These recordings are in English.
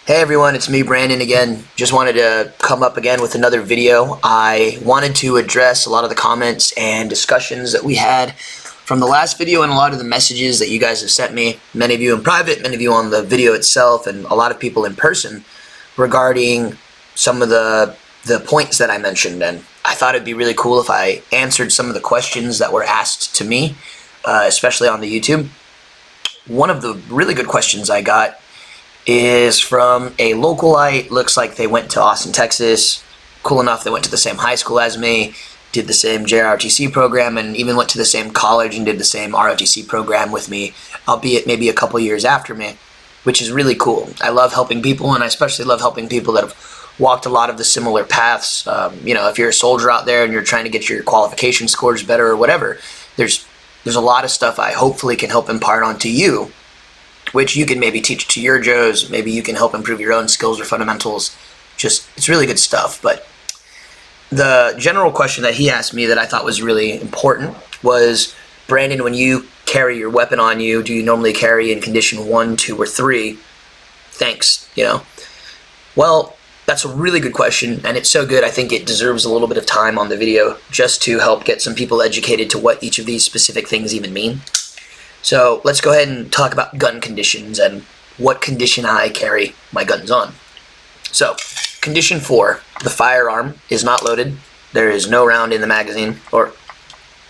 Hey everyone, it's me, Brandon, again. Just wanted to come up again with another video. I wanted to address a lot of the comments and discussions that we had from the last video and a lot of the messages that you guys have sent me, many of you in private, many of you on the video itself, and a lot of people in person regarding some of the points that I mentioned. And I thought it'd be really cool if I answered some of the questions that were asked to me, especially on the YouTube. One of the really good questions I got is from a localite. Looks like they went to Austin, Texas. Cool enough, they went to the same high school as me, did the same JROTC program, and even went to the same college and did the same ROTC program with me, albeit maybe a couple years after me, which is really cool. I love helping people, and I especially love helping people that have walked a lot of the similar paths. If you're a soldier out there and you're trying to get your qualification scores better or whatever, there's a lot of stuff I hopefully can help impart onto you, which you can maybe teach to your Joes. Maybe you can help improve your own skills or fundamentals. It's really good stuff. But the general question that he asked me that I thought was really important was, Brandon, when you carry your weapon on you, do you normally carry in condition 1, 2, or 3? Thanks, Well, that's a really good question, and it's so good I think it deserves a little bit of time on the video just to help get some people educated to what each of these specific things even mean. So let's go ahead and talk about gun conditions and what condition I carry my guns on. So, condition 4, the firearm is not loaded. There is no round in the magazine,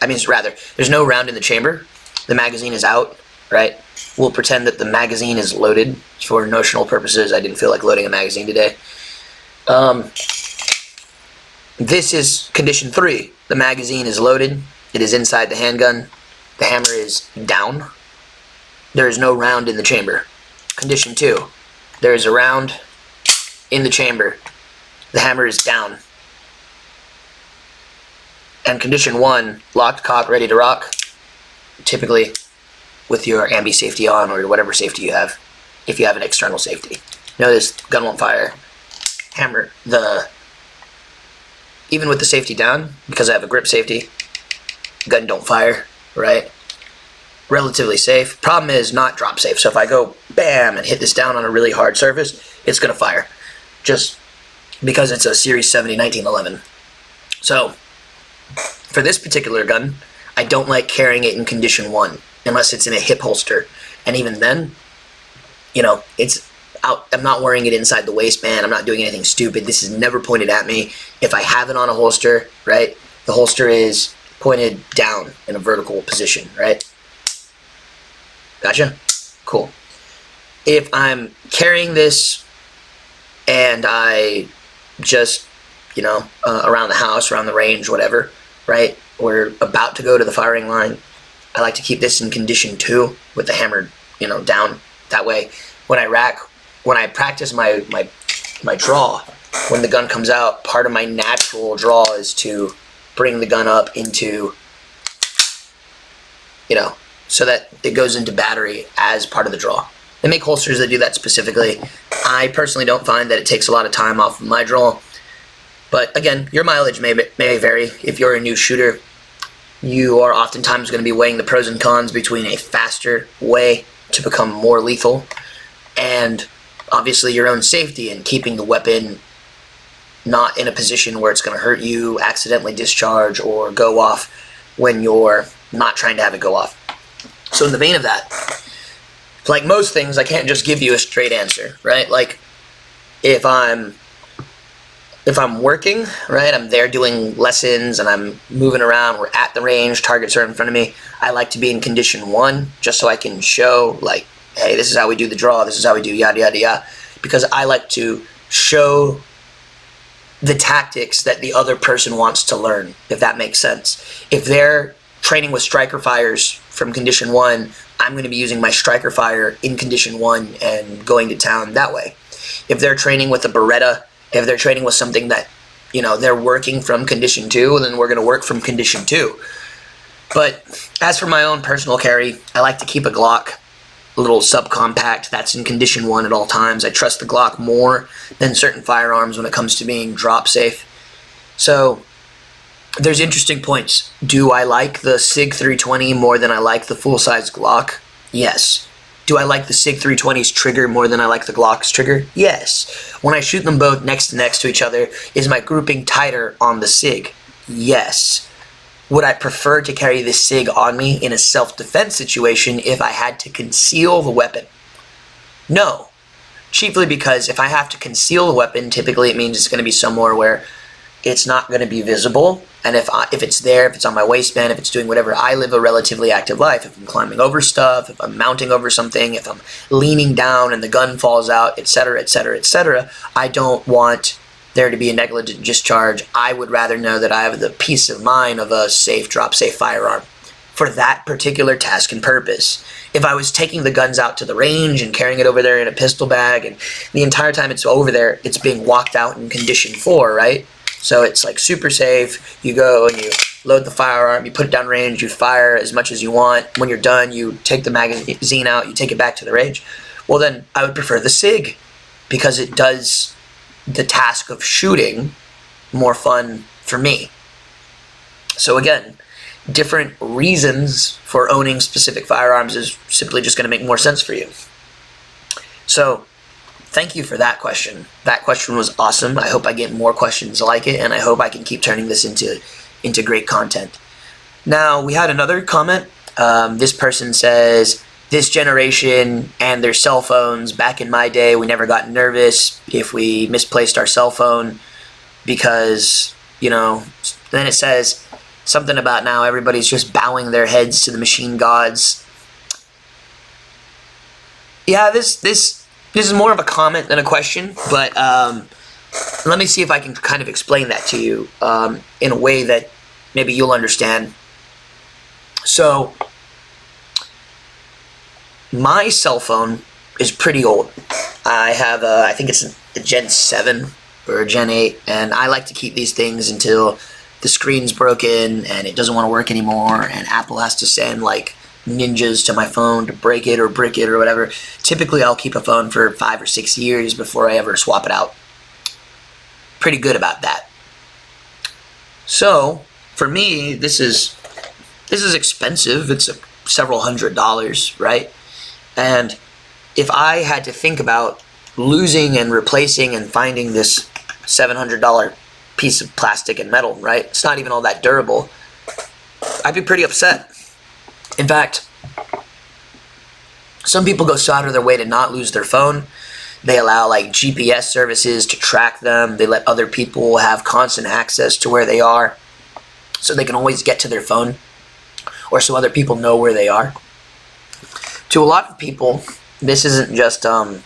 there's no round in the chamber. The magazine is out, right? We'll pretend that the magazine is loaded for notional purposes. I didn't feel like loading a magazine today. This is condition 3. The magazine is loaded. It is inside the handgun. The hammer is down. There is no round in the chamber. Condition 2, there is a round in the chamber. The hammer is down. And condition 1, locked, cocked, ready to rock, typically with your ambi safety on or whatever safety you have, if you have an external safety. Notice gun won't fire. Hammer, even with the safety down, because I have a grip safety, gun don't fire. Right? Relatively safe. Problem is not drop safe. So if I go bam and hit this down on a really hard surface, it's going to fire. Just because it's a Series 70 1911. So for this particular gun, I don't like carrying it in condition 1 unless it's in a hip holster. And even then, it's out. I'm not wearing it inside the waistband. I'm not doing anything stupid. This is never pointed at me. If I have it on a holster, right, the holster is pointed down in a vertical position, right? Gotcha? Cool. If I'm carrying this and I just, around the house, around the range, whatever, right? We're about to go to the firing line. I like to keep this in condition 2 with the hammer, down. That way, when I practice my draw, when the gun comes out, part of my natural draw is to bring the gun up into, so that it goes into battery as part of the draw. They make holsters that do that specifically. I personally don't find that it takes a lot of time off of my draw. But again, your mileage may vary. If you're a new shooter, you are oftentimes going to be weighing the pros and cons between a faster way to become more lethal and obviously your own safety and keeping the weapon not in a position where it's going to hurt you, accidentally discharge, or go off when you're not trying to have it go off. So in the vein of that, like most things, I can't just give you a straight answer, right? Like if I'm working, right, I'm there doing lessons and I'm moving around, we're at the range, targets are in front of me, I like to be in condition 1 just so I can show, like, hey, this is how we do the draw, this is how we do yada yada yada, because I like to show the tactics that the other person wants to learn, if that makes sense. If they're training with striker fires from condition 1, I'm going to be using my striker fire in condition 1 and going to town that way. If they're training with a Beretta, if they're training with something that, they're working from condition 2, then we're going to work from condition 2. But as for my own personal carry, I like to keep a Glock, a little subcompact that's in condition 1 at all times. I trust the Glock more than certain firearms when it comes to being drop safe. So there's interesting points. Do I like the SIG 320 more than I like the full-size Glock? Yes. Do I like the SIG 320's trigger more than I like the Glock's trigger? Yes. When I shoot them both next to each other, is my grouping tighter on the SIG? Yes. Would I prefer to carry the SIG on me in a self-defense situation if I had to conceal the weapon? No. Chiefly because if I have to conceal the weapon, typically it means it's going to be somewhere where it's not going to be visible. And if it's there, if it's on my waistband, if it's doing whatever, I live a relatively active life. If I'm climbing over stuff, if I'm mounting over something, if I'm leaning down and the gun falls out, etc., etc., etc., I don't want there to be a negligent discharge. I would rather know that I have the peace of mind of a safe, drop-safe firearm for that particular task and purpose. If I was taking the guns out to the range and carrying it over there in a pistol bag, and the entire time it's over there, it's being walked out in condition 4, right? So it's like super safe. You go and you load the firearm, you put it down range, you fire as much as you want. When you're done, you take the magazine out, you take it back to the range. Well, then I would prefer the SIG because it does the task of shooting more fun for me. So again, different reasons for owning specific firearms is simply just going to make more sense for you. So thank you for that question. That question was awesome. I hope I get more questions like it, and I hope I can keep turning this into great content. Now, we had another comment. This person says, this generation and their cell phones, back in my day, we never got nervous if we misplaced our cell phone because, then it says something about now everybody's just bowing their heads to the machine gods. Yeah, this is more of a comment than a question, but let me see if I can kind of explain that to you in a way that maybe you'll understand. So, my cell phone is pretty old. I have I think it's a Gen 7 or a Gen 8, and I like to keep these things until the screen's broken and it doesn't want to work anymore, and Apple has to send like ninjas to my phone to break it or brick it or whatever. Typically, I'll keep a phone for 5 or 6 years before I ever swap it out. Pretty good about that. So, for me, this is expensive. It's several $100s, right? And if I had to think about losing and replacing and finding this $700 piece of plastic and metal, right? It's not even all that durable. I'd be pretty upset. In fact, some people go so out of their way to not lose their phone. They allow like GPS services to track them. They let other people have constant access to where they are so they can always get to their phone, or so other people know where they are. To a lot of people, this isn't just a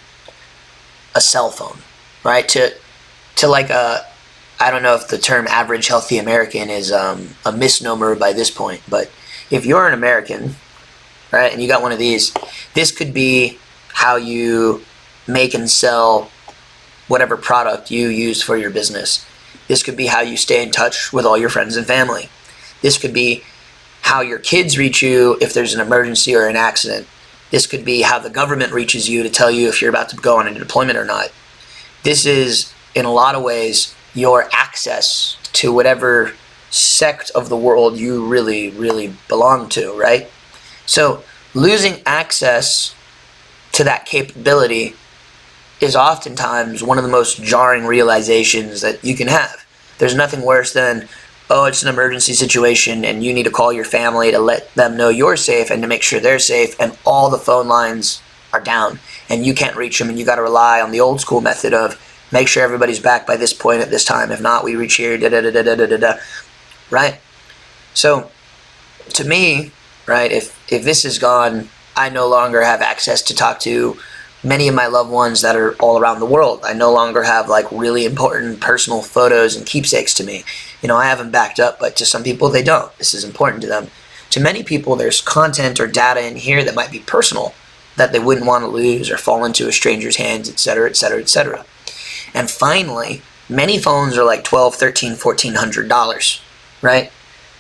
cell phone, right? To like I don't know if the term average healthy American is a misnomer by this point, but if you're an American, right, and you got one of these, this could be how you make and sell whatever product you use for your business. This could be how you stay in touch with all your friends and family. This could be how your kids reach you if there's an emergency or an accident. This could be how the government reaches you to tell you if you're about to go on a deployment or not. This is, in a lot of ways, your access to whatever sect of the world you really, really belong to, right? So losing access to that capability is oftentimes one of the most jarring realizations that you can have. There's nothing worse than, oh, it's an emergency situation and you need to call your family to let them know you're safe and to make sure they're safe, and all the phone lines are down and you can't reach them, and you got to rely on the old school method of make sure everybody's back by this point at this time. If not, we reach here, da-da-da-da-da-da-da. Right? So, to me, right, if this is gone, I no longer have access to talk to many of my loved ones that are all around the world. I no longer have like really important personal photos and keepsakes to me. I have them backed up, but to some people they don't. This is important to them. To many people, there's content or data in here that might be personal that they wouldn't want to lose or fall into a stranger's hands, etc., etc., etc. And finally, many phones are like $1,200, $1,300, $1,400, right?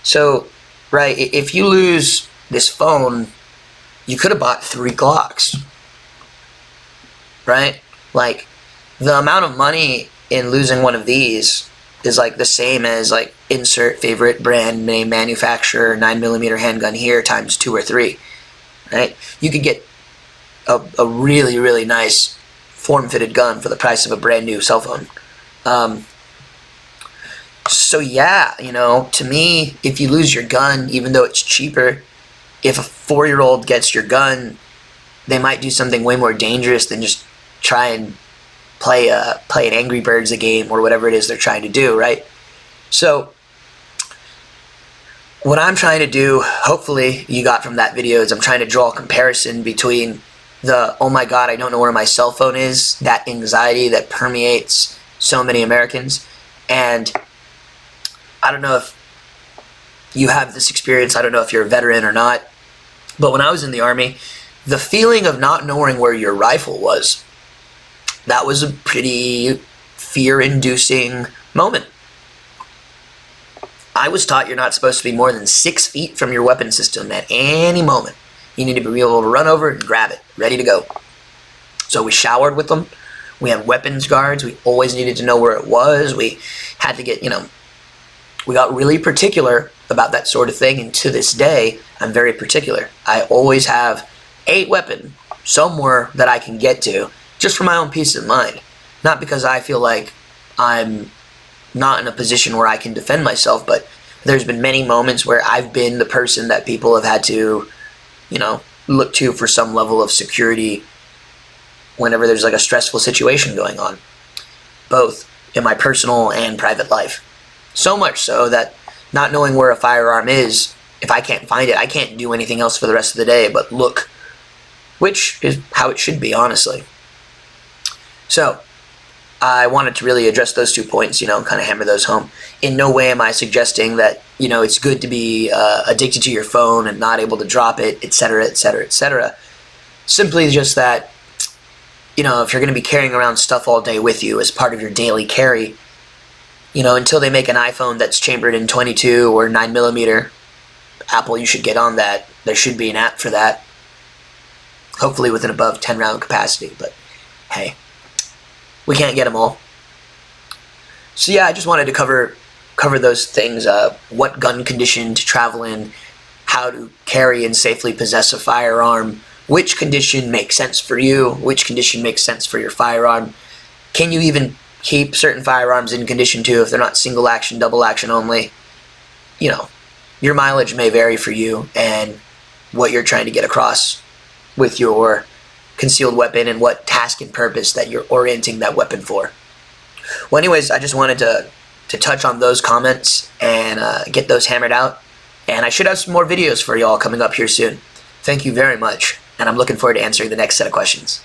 So, right, if you lose this phone, you could have bought 3 Glocks, right? Like, the amount of money in losing one of these is like the same as like insert favorite brand name manufacturer 9mm handgun here times 2 or 3, right? You could get a really, really nice form-fitted gun for the price of a brand new cell phone. So yeah, you know, to me, if you lose your gun, even though it's cheaper, if a 4-year-old gets your gun, they might do something way more dangerous than just try and play an Angry Birds a game or whatever it is they're trying to do, right? So what I'm trying to do, hopefully you got from that video, is I'm trying to draw a comparison between the, oh my god, I don't know where my cell phone is, that anxiety that permeates so many Americans. And I don't know if you have this experience, I don't know if you're a veteran or not, but when I was in the Army, the feeling of not knowing where your rifle was, that was a pretty fear-inducing moment. I was taught you're not supposed to be more than 6 feet from your weapon system at any moment. You need to be able to run over and grab it, ready to go. So we showered with them. We had weapons guards. We always needed to know where it was. We had to get, we got really particular about that sort of thing, and to this day, I'm very particular. I always have a weapon somewhere that I can get to, just for my own peace of mind. Not because I feel like I'm not in a position where I can defend myself, but there's been many moments where I've been the person that people have had to, look to for some level of security whenever there's like a stressful situation going on, both in my personal and private life. So much so that not knowing where a firearm is, if I can't find it, I can't do anything else for the rest of the day but look, which is how it should be, honestly. So I wanted to really address those 2 points, kind of hammer those home. In no way am I suggesting that, it's good to be addicted to your phone and not able to drop it, etc., etc., etc. Simply just that, if you're going to be carrying around stuff all day with you as part of your daily carry, until they make an iPhone that's chambered in 22 or 9mm, Apple, you should get on that. There should be an app for that. Hopefully with an above 10 round capacity, but hey, we can't get them all. So yeah, I just wanted to cover those things, what gun condition to travel in, how to carry and safely possess a firearm, which condition makes sense for you, which condition makes sense for your firearm. Can you even keep certain firearms in condition too if they're not single action, double action only? Your mileage may vary for you and what you're trying to get across with your concealed weapon and what task and purpose that you're orienting that weapon for. Well, anyways, I just wanted to touch on those comments and get those hammered out. And I should have some more videos for y'all coming up here soon. Thank you very much, and I'm looking forward to answering the next set of questions.